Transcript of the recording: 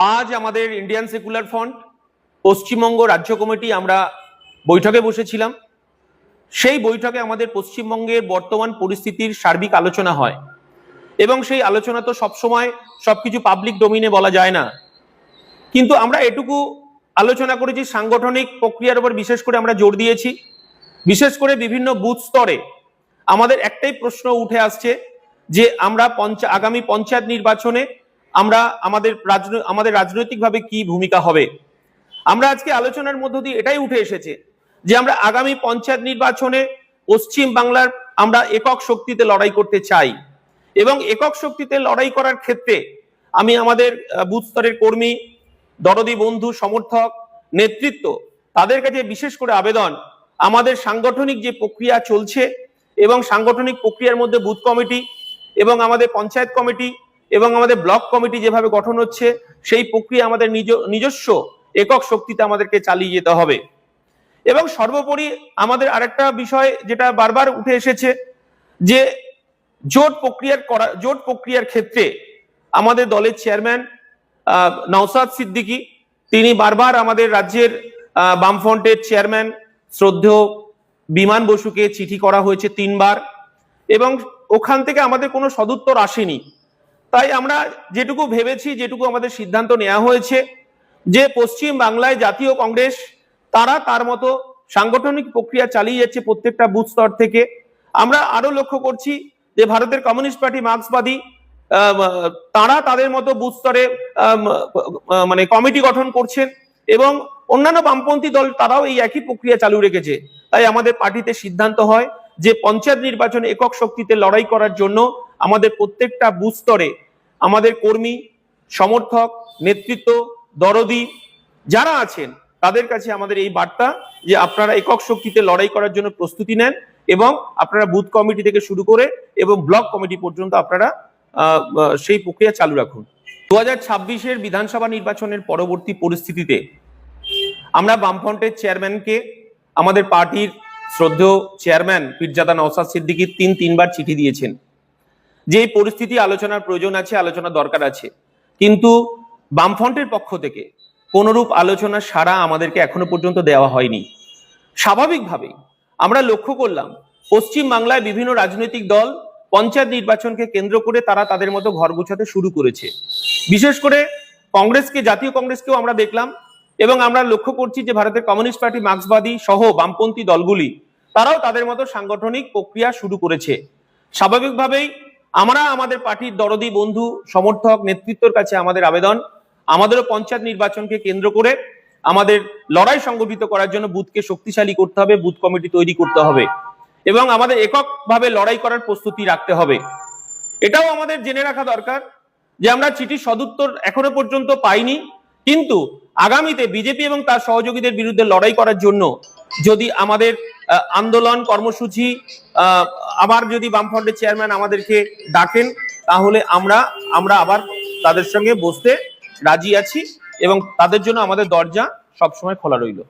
আজ আমাদের Indian secular front Paschimbanga রাজ্য কমিটি আমরা বৈঠকে বসেছিলাম। সেই বৈঠকে আমাদের পশ্চিমবঙ্গের বর্তমান পরিস্থিতির সার্বিক আলোচনা হয় এবং সেই আলোচনা তো সবসময় সবকিছু পাবলিক ডোমিনে বলা যায় না, কিন্তু আমরা এটুকু আলোচনা করেছি সাংগঠনিক প্রক্রিয়ার উপর বিশেষ করে আমরা জোর দিয়েছি। বিশেষ করে বিভিন্ন বুথ স্তরে আমাদের একটাই প্রশ্ন উঠে আসছে যে আমরা আগামী পঞ্চায়েত নির্বাচনে আমরা আমাদের রাজনৈতিকভাবে কি ভূমিকা হবে। আমরা আজকে আলোচনার মধ্য দিয়ে এটাই উঠে এসেছে যে আমরা আগামী পঞ্চায়েত নির্বাচনে পশ্চিম বাংলার আমরা একক শক্তিতে লড়াই করতে চাই এবং একক শক্তিতে লড়াই করার ক্ষেত্রে আমি আমাদের বুথ স্তরের কর্মী, দরদি বন্ধু, সমর্থক, নেতৃত্ব তাদের কাছে বিশেষ করে আবেদন, আমাদের সাংগঠনিক যে প্রক্রিয়া চলছে এবং সাংগঠনিক প্রক্রিয়ার মধ্যে বুথ কমিটি এবং আমাদের পঞ্চায়েত কমিটি এবং আমাদের ব্লক কমিটি যেভাবে গঠন হচ্ছে সেই প্রক্রিয়া আমাদের নিজস্ব একক শক্তিতে আমাদেরকে চালিয়ে যেতে হবে। এবং সর্বোপরি আমাদের আরেকটা বিষয় যেটা বারবার উঠে এসেছে যে জোট প্রক্রিয়ার ক্ষেত্রে আমাদের দলের চেয়ারম্যান নওশাদ সিদ্দিকী তিনি বারবার আমাদের রাজ্যের বামফ্রন্টের চেয়ারম্যান শ্রদ্ধেয় বিমান বসুকে চিঠি করা হয়েছে 3 বার এবং ওখান থেকে আমাদের কোনো সদুত্তর আসেনি। তাই আমরা যেটুকু ভেবেছি, যেটুকু আমাদের সিদ্ধান্ত নেওয়া হয়েছে যে পশ্চিম বাংলায় জাতীয় কংগ্রেস তারা তার মতো সাংগঠনিক প্রক্রিয়া চালিয়ে যাচ্ছে প্রত্যেকটা বুথ স্তর থেকে। আমরা আরো লক্ষ্য করছি যে ভারতের কমিউনিস্ট পার্টি, মার্ক্সবাদী তারা তাদের মতো বুথ স্তরে মানে কমিটি গঠন করছেন এবং অন্যান্য বামপন্থী দল তারাও এই একই প্রক্রিয়া চালু রেখেছে। তাই আমাদের পার্টিতে সিদ্ধান্ত হয় যে পঞ্চায়েত নির্বাচনে একক শক্তিতে লড়াই করার জন্য আমাদের প্রত্যেকটা বুথ স্তরে আমাদের কর্মী, সমর্থক, নেতৃত্ব, দরদি যারা আছেন তাদের কাছে আমাদের এই বার্তা যে আপনারা একক শক্তিতে লড়াই করার জন্য প্রস্তুতি নেন এবং আপনারা বুথ কমিটি থেকে শুরু করে এবং ব্লক কমিটি পর্যন্ত আপনারা সেই প্রক্রিয়া চালু রাখুন। 2026-এর বিধানসভা নির্বাচনের পরবর্তী পরিস্থিতিতে আমরা বামফ্রন্টের চেয়ারম্যানকে আমাদের পার্টির শ্রদ্ধেয় চেয়ারম্যান পীরজাদা নওশাদ সিদ্দিকী 3 বার চিঠি দিয়েছেন যে এই পরিস্থিতি আলোচনার প্রয়োজন আছে, আলোচনার দরকার আছে, কিন্তু বামফ্রন্টের পক্ষ থেকে কোনরূপ আলোচনার সাড়া আমাদেরকে এখনো পর্যন্ত দেওয়া হয়নি। স্বাভাবিকভাবেই আমরা লক্ষ্য করলাম পশ্চিম বাংলায় বিভিন্ন রাজনৈতিক দল পঞ্চায়েত নির্বাচনকে কেন্দ্র করে তারা তাদের মতো ঘর গোছাতে শুরু করেছে। বিশেষ করে জাতীয় কংগ্রেসকেও আমরা দেখলাম এবং আমরা লক্ষ্য করছি যে ভারতের কমিউনিস্ট পার্টি, মার্ক্সবাদী সহ বামপন্থী দলগুলি তারাও তাদের মতো সাংগঠনিক প্রক্রিয়া শুরু করেছে। স্বাভাবিকভাবেই আমরা আমাদের পার্টির দরদি বন্ধু, সমর্থক, নেতৃত্বের কাছে আমাদের আবেদন, আমাদেরও পঞ্চায়েত নির্বাচনকে কেন্দ্র করে আমাদের লড়াই সংগঠিত করার জন্য বুথকে শক্তিশালী করতে হবে, বুথ কমিটি তৈরি করতে হবে এবং আমাদের এককভাবে লড়াই করার প্রস্তুতি রাখতে হবে। এটাও আমাদের জেনে রাখা দরকার যে আমরা চিঠির সদুত্তর এখনো পর্যন্ত পাইনি, কিন্তু আগামীতে বিজেপি এবং তার সহযোগীদের বিরুদ্ধে লড়াই করার জন্য যদি আমাদের আন্দোলন কর্মসূচি আবার যদি বামফ্রন্টের চেয়ারম্যান আমাদেরকে ডাকেন তাহলে আমরা আবার তাদের সঙ্গে বসতে রাজি আছি এবং তাদের জন্য আমাদের দরজা সবসময় খোলা রইল।